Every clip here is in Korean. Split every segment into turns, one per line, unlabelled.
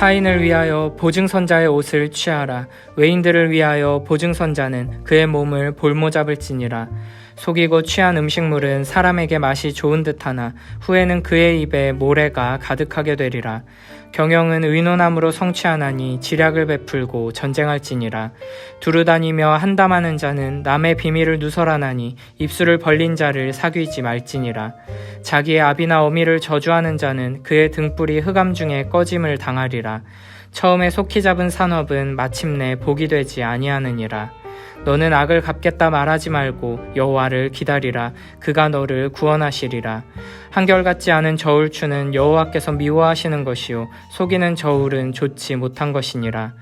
타인을 위하여 보증선자의 옷을 취하라. 외인들을 위하여 보증선자는 그의 몸을 볼모잡을지니라. 속이고 취한 음식물은 사람에게 맛이 좋은 듯하나 후에는 그의 입에 모래가 가득하게 되리라. 경영은 의논함으로 성취하나니 지략을 베풀고 전쟁할지니라. 두루다니며 한담하는 자는 남의 비밀을 누설하나니 입술을 벌린 자를 사귀지 말지니라. 자기의 아비나 어미를 저주하는 자는 그의 등불이 흑암 중에 꺼짐을 당하리라. 처음에 속히 잡은 산업은 마침내 복이 되지 아니하느니라. 너는 악을 갚겠다 말하지 말고 여호와를 기다리라. 그가 너를 구원하시리라. 한결같지 않은 저울추는 여호와께서 미워하시는 것이요 속이는 저울은 좋지 못한 것이니라.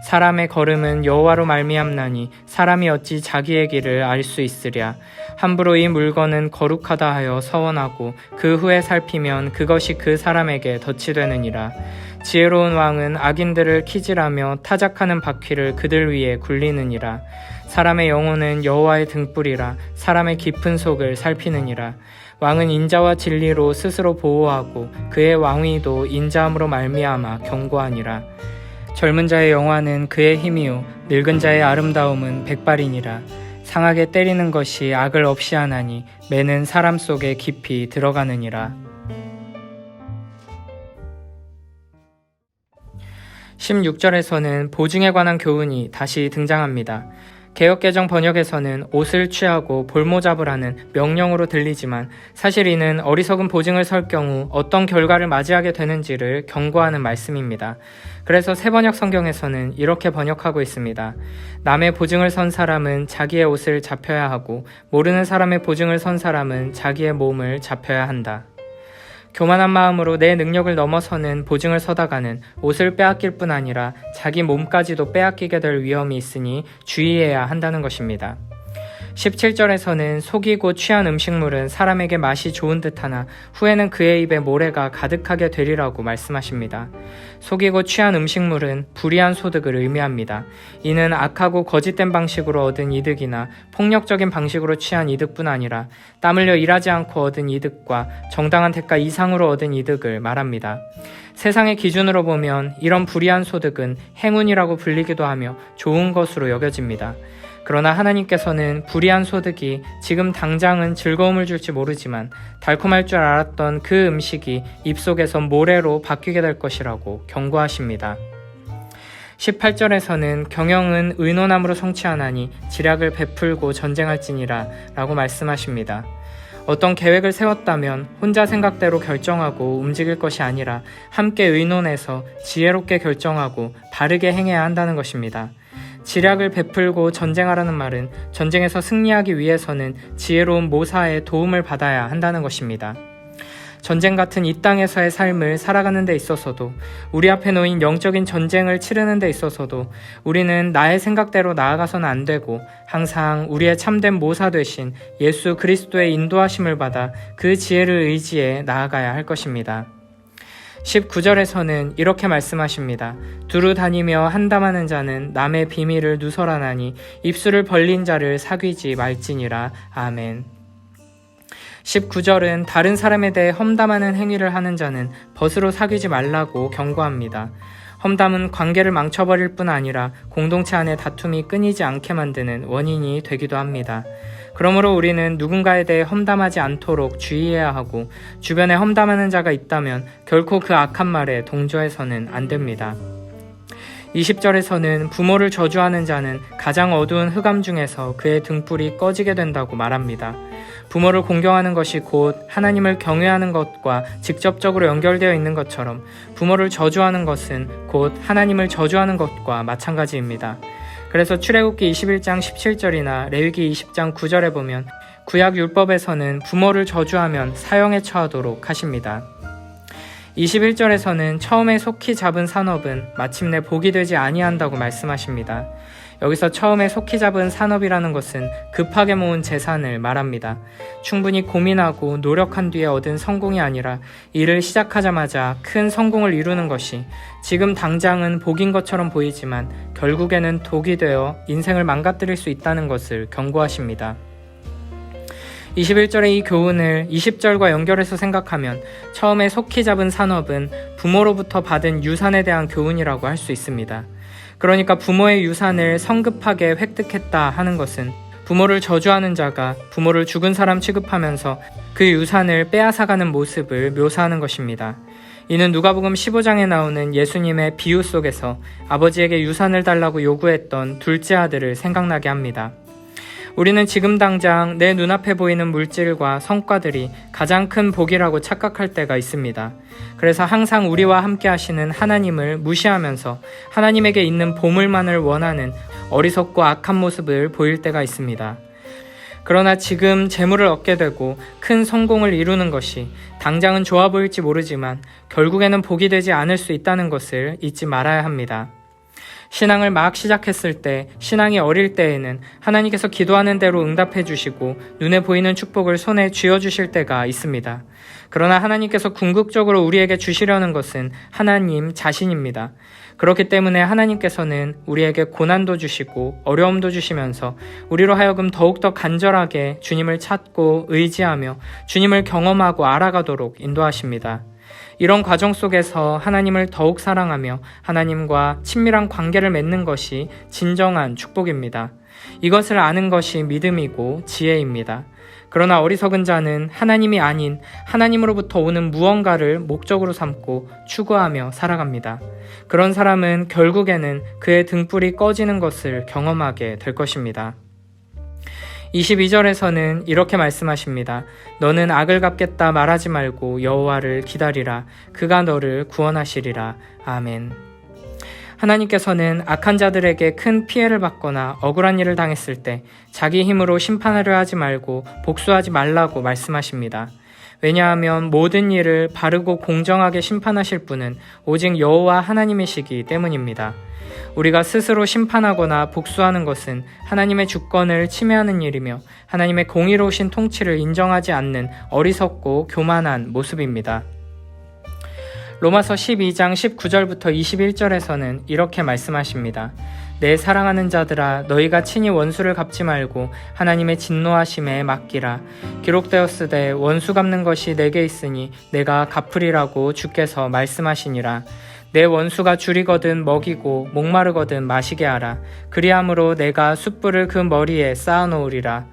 사람의 걸음은 여호와로 말미암나니 사람이 어찌 자기의 길을 알 수 있으랴. 함부로 이 물건은 거룩하다 하여 서원하고 그 후에 살피면 그것이 그 사람에게 덫이 되느니라. 지혜로운 왕은 악인들을 키질하며 타작하는 바퀴를 그들 위에 굴리느니라. 사람의 영혼은 여호와의 등불이라. 사람의 깊은 속을 살피느니라. 왕은 인자와 진리로 스스로 보호하고 그의 왕위도 인자함으로 말미암아 견고하니라. 젊은 자의 영화는 그의 힘이요 늙은 자의 아름다움은 백발이니라. 상하게 때리는 것이 악을 없이 하나니 매는 사람 속에 깊이 들어가느니라. 16절에서는 보증에 관한 교훈이 다시 등장합니다. 개역개정 번역에서는 옷을 취하고 볼모잡으라는 명령으로 들리지만 사실 이는 어리석은 보증을 설 경우 어떤 결과를 맞이하게 되는지를 경고하는 말씀입니다. 그래서 새번역 성경에서는 이렇게 번역하고 있습니다. 남의 보증을 선 사람은 자기의 옷을 잡혀야 하고 모르는 사람의 보증을 선 사람은 자기의 몸을 잡혀야 한다. 교만한 마음으로 내 능력을 넘어서는 보증을 서다가는 옷을 빼앗길 뿐 아니라 자기 몸까지도 빼앗기게 될 위험이 있으니 주의해야 한다는 것입니다. 17절에서는 속이고 취한 음식물은 사람에게 맛이 좋은 듯하나 후에는 그의 입에 모래가 가득하게 되리라고 말씀하십니다. 속이고 취한 음식물은 불의한 소득을 의미합니다. 이는 악하고 거짓된 방식으로 얻은 이득이나 폭력적인 방식으로 취한 이득뿐 아니라 땀 흘려 일하지 않고 얻은 이득과 정당한 대가 이상으로 얻은 이득을 말합니다. 세상의 기준으로 보면 이런 불의한 소득은 행운이라고 불리기도 하며 좋은 것으로 여겨집니다. 그러나 하나님께서는 불의한 소득이 지금 당장은 즐거움을 줄지 모르지만 달콤할 줄 알았던 그 음식이 입속에서 모래로 바뀌게 될 것이라고 경고하십니다. 18절에서는 경영은 의논함으로 성취하나니 지략을 베풀고 전쟁할지니라 라고 말씀하십니다. 어떤 계획을 세웠다면 혼자 생각대로 결정하고 움직일 것이 아니라 함께 의논해서 지혜롭게 결정하고 바르게 행해야 한다는 것입니다. 지략을 베풀고 전쟁하라는 말은 전쟁에서 승리하기 위해서는 지혜로운 모사의 도움을 받아야 한다는 것입니다. 전쟁 같은 이 땅에서의 삶을 살아가는 데 있어서도 우리 앞에 놓인 영적인 전쟁을 치르는 데 있어서도 우리는 나의 생각대로 나아가서는 안 되고 항상 우리의 참된 모사 되신 예수 그리스도의 인도하심을 받아 그 지혜를 의지해 나아가야 할 것입니다. 19절에서는 이렇게 말씀하십니다. 두루 다니며 한담하는 자는 남의 비밀을 누설하나니 입술을 벌린 자를 사귀지 말지니라. 아멘. 19절은 다른 사람에 대해 험담하는 행위를 하는 자는 벗으로 사귀지 말라고 경고합니다. 험담은 관계를 망쳐버릴 뿐 아니라 공동체 안에 다툼이 끊이지 않게 만드는 원인이 되기도 합니다. 그러므로 우리는 누군가에 대해 험담하지 않도록 주의해야 하고 주변에 험담하는 자가 있다면 결코 그 악한 말에 동조해서는 안 됩니다. 20절에서는 부모를 저주하는 자는 가장 어두운 흑암 중에서 그의 등불이 꺼지게 된다고 말합니다. 부모를 공경하는 것이 곧 하나님을 경외하는 것과 직접적으로 연결되어 있는 것처럼 부모를 저주하는 것은 곧 하나님을 저주하는 것과 마찬가지입니다. 그래서 출애굽기 21장 17절이나 레위기 20장 9절에 보면 구약 율법에서는 부모를 저주하면 사형에 처하도록 하십니다. 21절에서는 처음에 속히 잡은 산업은 마침내 복이 되지 아니한다고 말씀하십니다. 여기서 처음에 속히 잡은 산업이라는 것은 급하게 모은 재산을 말합니다. 충분히 고민하고 노력한 뒤에 얻은 성공이 아니라 일을 시작하자마자 큰 성공을 이루는 것이 지금 당장은 복인 것처럼 보이지만 결국에는 독이 되어 인생을 망가뜨릴 수 있다는 것을 경고하십니다. 21절의 이 교훈을 20절과 연결해서 생각하면 처음에 속히 잡은 산업은 부모로부터 받은 유산에 대한 교훈이라고 할 수 있습니다. 그러니까 부모의 유산을 성급하게 획득했다 하는 것은 부모를 저주하는 자가 부모를 죽은 사람 취급하면서 그 유산을 빼앗아가는 모습을 묘사하는 것입니다. 이는 누가복음 15장에 나오는 예수님의 비유 속에서 아버지에게 유산을 달라고 요구했던 둘째 아들을 생각나게 합니다. 우리는 지금 당장 내 눈앞에 보이는 물질과 성과들이 가장 큰 복이라고 착각할 때가 있습니다. 그래서 항상 우리와 함께 하시는 하나님을 무시하면서 하나님에게 있는 보물만을 원하는 어리석고 악한 모습을 보일 때가 있습니다. 그러나 지금 재물을 얻게 되고 큰 성공을 이루는 것이 당장은 좋아 보일지 모르지만 결국에는 복이 되지 않을 수 있다는 것을 잊지 말아야 합니다. 신앙을 막 시작했을 때, 신앙이 어릴 때에는 하나님께서 기도하는 대로 응답해 주시고 눈에 보이는 축복을 손에 쥐어 주실 때가 있습니다. 그러나 하나님께서 궁극적으로 우리에게 주시려는 것은 하나님 자신입니다. 그렇기 때문에 하나님께서는 우리에게 고난도 주시고 어려움도 주시면서 우리로 하여금 더욱더 간절하게 주님을 찾고 의지하며 주님을 경험하고 알아가도록 인도하십니다. 이런 과정 속에서 하나님을 더욱 사랑하며 하나님과 친밀한 관계를 맺는 것이 진정한 축복입니다. 이것을 아는 것이 믿음이고 지혜입니다. 그러나 어리석은 자는 하나님이 아닌 하나님으로부터 오는 무언가를 목적으로 삼고 추구하며 살아갑니다. 그런 사람은 결국에는 그의 등불이 꺼지는 것을 경험하게 될 것입니다. 22절에서는 이렇게 말씀하십니다. 너는 악을 갚겠다 말하지 말고 여호와를 기다리라. 그가 너를 구원하시리라. 아멘. 하나님께서는 악한 자들에게 큰 피해를 받거나 억울한 일을 당했을 때 자기 힘으로 심판하려 하지 말고 복수하지 말라고 말씀하십니다. 왜냐하면 모든 일을 바르고 공정하게 심판하실 분은 오직 여호와 하나님이시기 때문입니다. 우리가 스스로 심판하거나 복수하는 것은 하나님의 주권을 침해하는 일이며 하나님의 공의로우신 통치를 인정하지 않는 어리석고 교만한 모습입니다. 로마서 12장 19절부터 21절에서는 이렇게 말씀하십니다. 내 사랑하는 자들아 너희가 친히 원수를 갚지 말고 하나님의 진노하심에 맡기라. 기록되었으되 원수 갚는 것이 내게 있으니 내가 갚으리라고 주께서 말씀하시니라. 내 원수가 줄이거든 먹이고 목마르거든 마시게 하라. 그리함으로 내가 숯불을 그 머리에 쌓아놓으리라.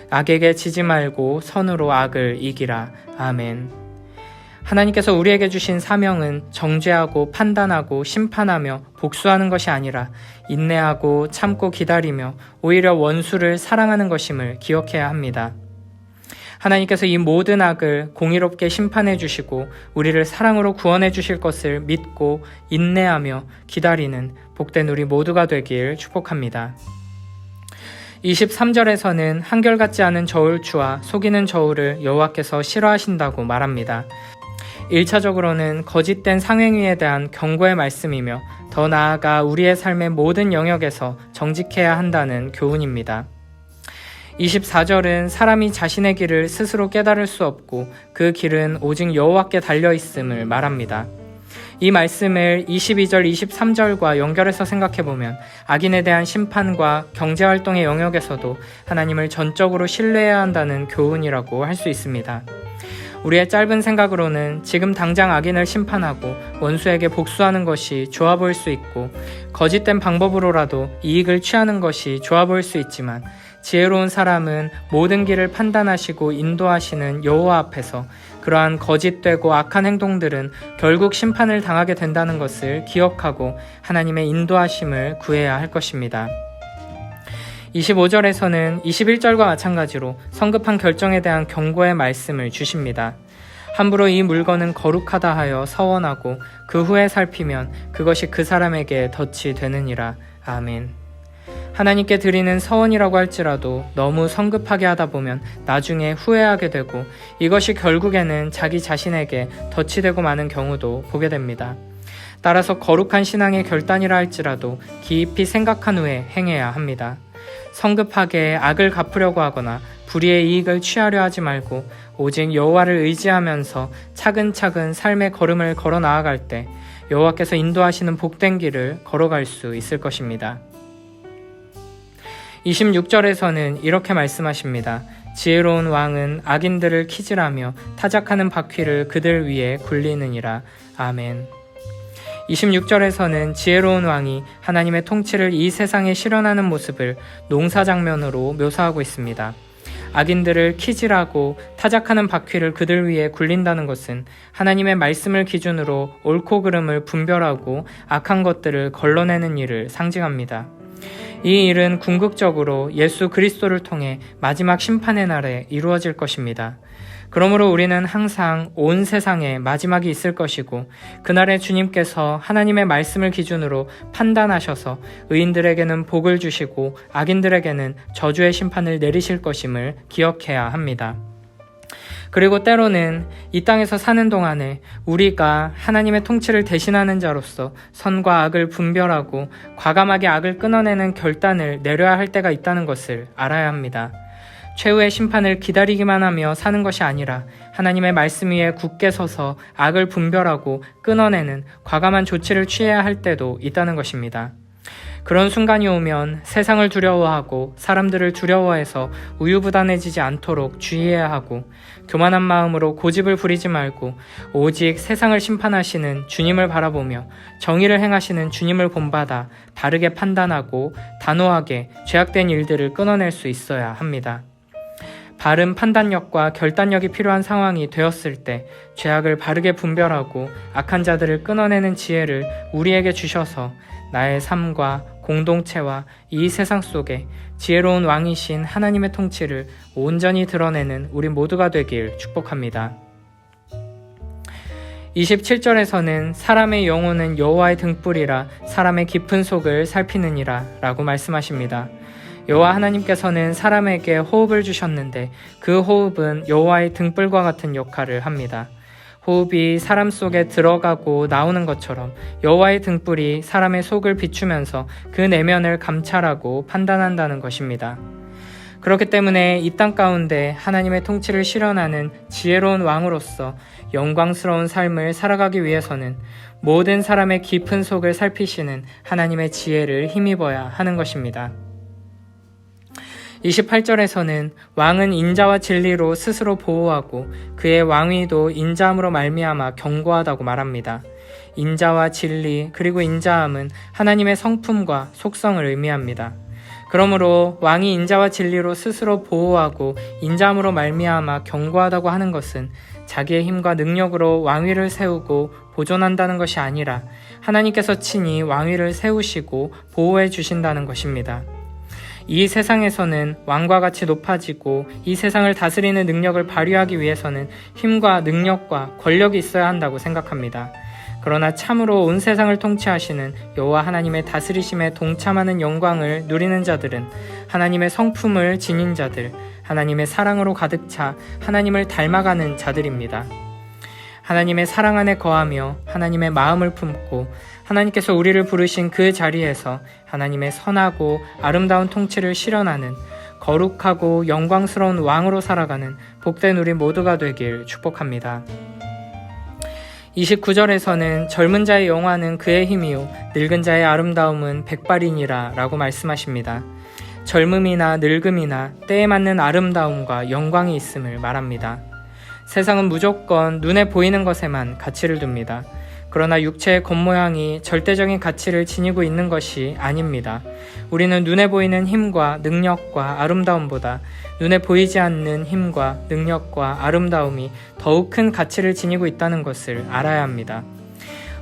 악에게 지지 말고 선으로 악을 이기라. 아멘. 하나님께서 우리에게 주신 사명은 정죄하고 판단하고 심판하며 복수하는 것이 아니라 인내하고 참고 기다리며 오히려 원수를 사랑하는 것임을 기억해야 합니다. 하나님께서 이 모든 악을 공의롭게 심판해 주시고 우리를 사랑으로 구원해 주실 것을 믿고 인내하며 기다리는 복된 우리 모두가 되길 축복합니다. 23절에서는 한결같지 않은 저울추와 속이는 저울을 여호와께서 싫어하신다고 말합니다. 1차적으로는 거짓된 상행위에 대한 경고의 말씀이며 더 나아가 우리의 삶의 모든 영역에서 정직해야 한다는 교훈입니다. 24절은 사람이 자신의 길을 스스로 깨달을 수 없고 그 길은 오직 여호와께 달려있음을 말합니다. 이 말씀을 22절, 23절과 연결해서 생각해보면 악인에 대한 심판과 경제활동의 영역에서도 하나님을 전적으로 신뢰해야 한다는 교훈이라고 할 수 있습니다. 우리의 짧은 생각으로는 지금 당장 악인을 심판하고 원수에게 복수하는 것이 좋아 보일 수 있고 거짓된 방법으로라도 이익을 취하는 것이 좋아 보일 수 있지만 지혜로운 사람은 모든 길을 판단하시고 인도하시는 여호와 앞에서 그러한 거짓되고 악한 행동들은 결국 심판을 당하게 된다는 것을 기억하고 하나님의 인도하심을 구해야 할 것입니다. 25절에서는 21절과 마찬가지로 성급한 결정에 대한 경고의 말씀을 주십니다. 함부로 이 물건은 거룩하다 하여 서원하고 그 후에 살피면 그것이 그 사람에게 덫이 되느니라. 아멘. 하나님께 드리는 서원이라고 할지라도 너무 성급하게 하다 보면 나중에 후회하게 되고 이것이 결국에는 자기 자신에게 덫이 되고 마는 경우도 보게 됩니다. 따라서 거룩한 신앙의 결단이라 할지라도 깊이 생각한 후에 행해야 합니다. 성급하게 악을 갚으려고 하거나 불의의 이익을 취하려 하지 말고 오직 여호와를 의지하면서 차근차근 삶의 걸음을 걸어 나아갈 때 여호와께서 인도하시는 복된 길을 걸어갈 수 있을 것입니다. 26절에서는 이렇게 말씀하십니다. 지혜로운 왕은 악인들을 키질하며 타작하는 바퀴를 그들 위에 굴리느니라. 아멘. 26절에서는 지혜로운 왕이 하나님의 통치를 이 세상에 실현하는 모습을 농사 장면으로 묘사하고 있습니다. 악인들을 키질하고 타작하는 바퀴를 그들 위에 굴린다는 것은 하나님의 말씀을 기준으로 옳고 그름을 분별하고 악한 것들을 걸러내는 일을 상징합니다. 이 일은 궁극적으로 예수 그리스도를 통해 마지막 심판의 날에 이루어질 것입니다. 그러므로 우리는 항상 온 세상에 마지막이 있을 것이고 그날에 주님께서 하나님의 말씀을 기준으로 판단하셔서 의인들에게는 복을 주시고 악인들에게는 저주의 심판을 내리실 것임을 기억해야 합니다. 그리고 때로는 이 땅에서 사는 동안에 우리가 하나님의 통치를 대신하는 자로서 선과 악을 분별하고 과감하게 악을 끊어내는 결단을 내려야 할 때가 있다는 것을 알아야 합니다. 최후의 심판을 기다리기만 하며 사는 것이 아니라 하나님의 말씀 위에 굳게 서서 악을 분별하고 끊어내는 과감한 조치를 취해야 할 때도 있다는 것입니다. 그런 순간이 오면 세상을 두려워하고 사람들을 두려워해서 우유부단해지지 않도록 주의해야 하고 교만한 마음으로 고집을 부리지 말고 오직 세상을 심판하시는 주님을 바라보며 정의를 행하시는 주님을 본받아 바르게 판단하고 단호하게 죄악된 일들을 끊어낼 수 있어야 합니다. 바른 판단력과 결단력이 필요한 상황이 되었을 때 죄악을 바르게 분별하고 악한 자들을 끊어내는 지혜를 우리에게 주셔서 나의 삶과 공동체와 이 세상 속에 지혜로운 왕이신 하나님의 통치를 온전히 드러내는 우리 모두가 되길 축복합니다. 27절에서는 사람의 영혼은 여호와의 등불이라 사람의 깊은 속을 살피느니라 라고 말씀하십니다. 여호와 하나님께서는 사람에게 호흡을 주셨는데 그 호흡은 여호와의 등불과 같은 역할을 합니다. 호흡이 사람 속에 들어가고 나오는 것처럼 여호와의 등불이 사람의 속을 비추면서 그 내면을 감찰하고 판단한다는 것입니다. 그렇기 때문에 이 땅 가운데 하나님의 통치를 실현하는 지혜로운 왕으로서 영광스러운 삶을 살아가기 위해서는 모든 사람의 깊은 속을 살피시는 하나님의 지혜를 힘입어야 하는 것입니다. 28절에서는 왕은 인자와 진리로 스스로 보호하고 그의 왕위도 인자함으로 말미암아 견고하다고 말합니다. 인자와 진리 그리고 인자함은 하나님의 성품과 속성을 의미합니다. 그러므로 왕이 인자와 진리로 스스로 보호하고 인자함으로 말미암아 견고하다고 하는 것은 자기의 힘과 능력으로 왕위를 세우고 보존한다는 것이 아니라 하나님께서 친히 왕위를 세우시고 보호해 주신다는 것입니다. 이 세상에서는 왕과 같이 높아지고 이 세상을 다스리는 능력을 발휘하기 위해서는 힘과 능력과 권력이 있어야 한다고 생각합니다. 그러나 참으로 온 세상을 통치하시는 여호와 하나님의 다스리심에 동참하는 영광을 누리는 자들은 하나님의 성품을 지닌 자들, 하나님의 사랑으로 가득 차 하나님을 닮아가는 자들입니다. 하나님의 사랑 안에 거하며 하나님의 마음을 품고 하나님께서 우리를 부르신 그 자리에서 하나님의 선하고 아름다운 통치를 실현하는 거룩하고 영광스러운 왕으로 살아가는 복된 우리 모두가 되길 축복합니다. 29절에서는 젊은 자의 영화는 그의 힘이요 늙은 자의 아름다움은 백발이니라 라고 말씀하십니다. 젊음이나 늙음이나 때에 맞는 아름다움과 영광이 있음을 말합니다. 세상은 무조건 눈에 보이는 것에만 가치를 둡니다. 그러나 육체의 겉모양이 절대적인 가치를 지니고 있는 것이 아닙니다. 우리는 눈에 보이는 힘과 능력과 아름다움보다 눈에 보이지 않는 힘과 능력과 아름다움이 더욱 큰 가치를 지니고 있다는 것을 알아야 합니다.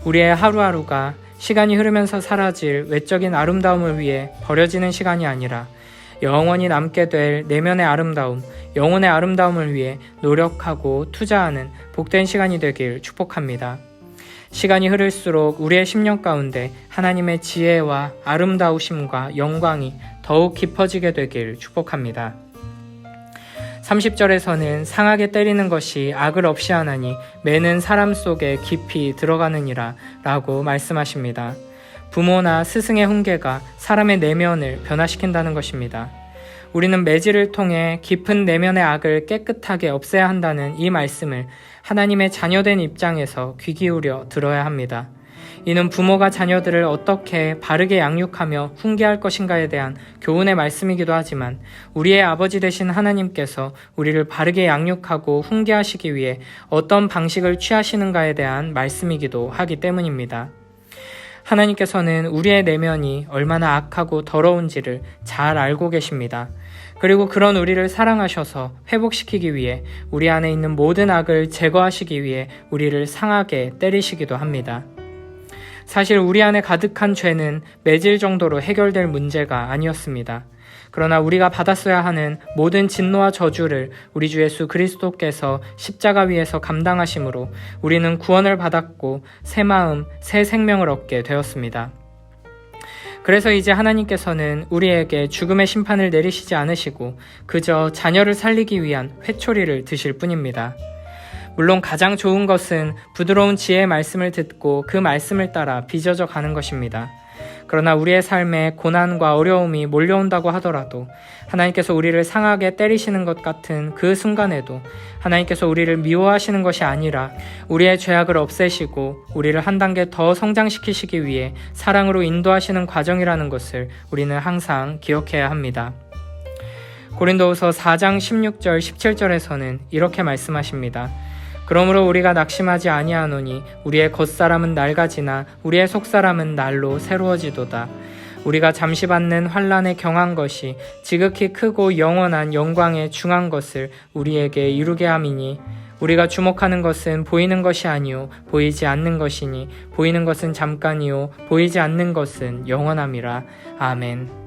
우리의 하루하루가 시간이 흐르면서 사라질 외적인 아름다움을 위해 버려지는 시간이 아니라 영원히 남게 될 내면의 아름다움, 영혼의 아름다움을 위해 노력하고 투자하는 복된 시간이 되길 축복합니다. 시간이 흐를수록 우리의 심령 가운데 하나님의 지혜와 아름다우심과 영광이 더욱 깊어지게 되길 축복합니다. 30절에서는 상하게 때리는 것이 악을 없이 하나니 매는 사람 속에 깊이 들어가느니라 라고 말씀하십니다. 부모나 스승의 훈계가 사람의 내면을 변화시킨다는 것입니다. 우리는 매질을 통해 깊은 내면의 악을 깨끗하게 없애야 한다는 이 말씀을 하나님의 자녀된 입장에서 귀 기울여 들어야 합니다. 이는 부모가 자녀들을 어떻게 바르게 양육하며 훈계할 것인가에 대한 교훈의 말씀이기도 하지만 우리의 아버지 되신 하나님께서 우리를 바르게 양육하고 훈계하시기 위해 어떤 방식을 취하시는가에 대한 말씀이기도 하기 때문입니다. 하나님께서는 우리의 내면이 얼마나 악하고 더러운지를 잘 알고 계십니다. 그리고 그런 우리를 사랑하셔서 회복시키기 위해 우리 안에 있는 모든 악을 제거하시기 위해 우리를 상하게 때리시기도 합니다. 사실 우리 안에 가득한 죄는 매질 정도로 해결될 문제가 아니었습니다. 그러나 우리가 받았어야 하는 모든 진노와 저주를 우리 주 예수 그리스도께서 십자가 위에서 감당하심으로 우리는 구원을 받았고 새 마음, 새 생명을 얻게 되었습니다. 그래서 이제 하나님께서는 우리에게 죽음의 심판을 내리시지 않으시고 그저 자녀를 살리기 위한 회초리를 드실 뿐입니다. 물론 가장 좋은 것은 부드러운 지혜의 말씀을 듣고 그 말씀을 따라 빚어져 가는 것입니다. 그러나 우리의 삶에 고난과 어려움이 몰려온다고 하더라도 하나님께서 우리를 상하게 때리시는 것 같은 그 순간에도 하나님께서 우리를 미워하시는 것이 아니라 우리의 죄악을 없애시고 우리를 한 단계 더 성장시키시기 위해 사랑으로 인도하시는 과정이라는 것을 우리는 항상 기억해야 합니다. 고린도후서 4장 16절 17절에서는 이렇게 말씀하십니다. 그러므로 우리가 낙심하지 아니하노니 우리의 겉사람은 낡아지나 우리의 속사람은 날로 새로워지도다. 우리가 잠시 받는 환난에 경한 것이 지극히 크고 영원한 영광에 중한 것을 우리에게 이루게 함이니 우리가 주목하는 것은 보이는 것이 아니요 보이지 않는 것이니 보이는 것은 잠깐이요 보이지 않는 것은 영원함이라. 아멘.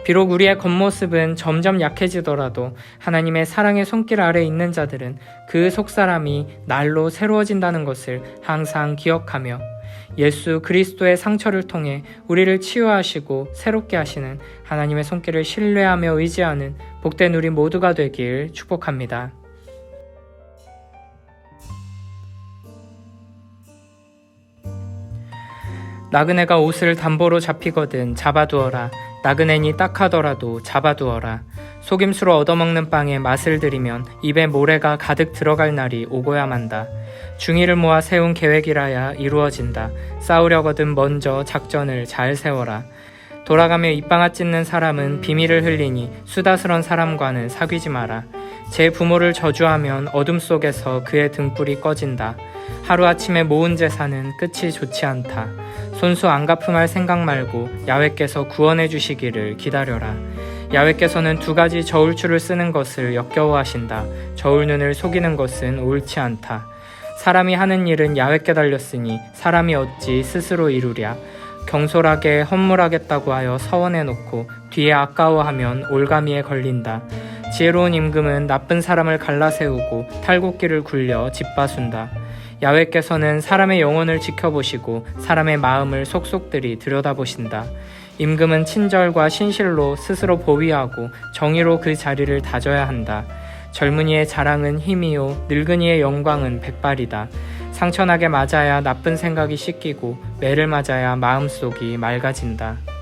비록 우리의 겉모습은 점점 약해지더라도 하나님의 사랑의 손길 아래 있는 자들은 그 속사람이 날로 새로워진다는 것을 항상 기억하며 예수 그리스도의 상처를 통해 우리를 치유하시고 새롭게 하시는 하나님의 손길을 신뢰하며 의지하는 복된 우리 모두가 되길 축복합니다. 나그네가 옷을 담보로 잡히거든 잡아두어라. 나그네니 딱하더라도 잡아두어라. 속임수로 얻어먹는 빵에 맛을 들이면 입에 모래가 가득 들어갈 날이 오고야 만다. 중의를 모아 세운 계획이라야 이루어진다. 싸우려거든 먼저 작전을 잘 세워라. 돌아가며 입방아 찢는 사람은 비밀을 흘리니 수다스런 사람과는 사귀지 마라. 제 부모를 저주하면 어둠 속에서 그의 등불이 꺼진다. 하루아침에 모은 재산은 끝이 좋지 않다. 손수 안 갚음할 생각 말고 야훼께서 구원해 주시기를 기다려라. 야훼께서는 2가지 저울추를 쓰는 것을 역겨워하신다. 저울눈을 속이는 것은 옳지 않다. 사람이 하는 일은 야훼께 달렸으니 사람이 어찌 스스로 이루랴. 경솔하게 헌물하겠다고 하여 서원해놓고 뒤에 아까워하면 올가미에 걸린다. 지혜로운 임금은 나쁜 사람을 갈라세우고 탈곡기를 굴려 짓바순다. 야훼께서는 사람의 영혼을 지켜보시고 사람의 마음을 속속들이 들여다보신다. 임금은 친절과 신실로 스스로 보위하고 정의로 그 자리를 다져야 한다. 젊은이의 자랑은 힘이요 늙은이의 영광은 백발이다. 상처나게 맞아야 나쁜 생각이 씻기고 매를 맞아야 마음속이 맑아진다.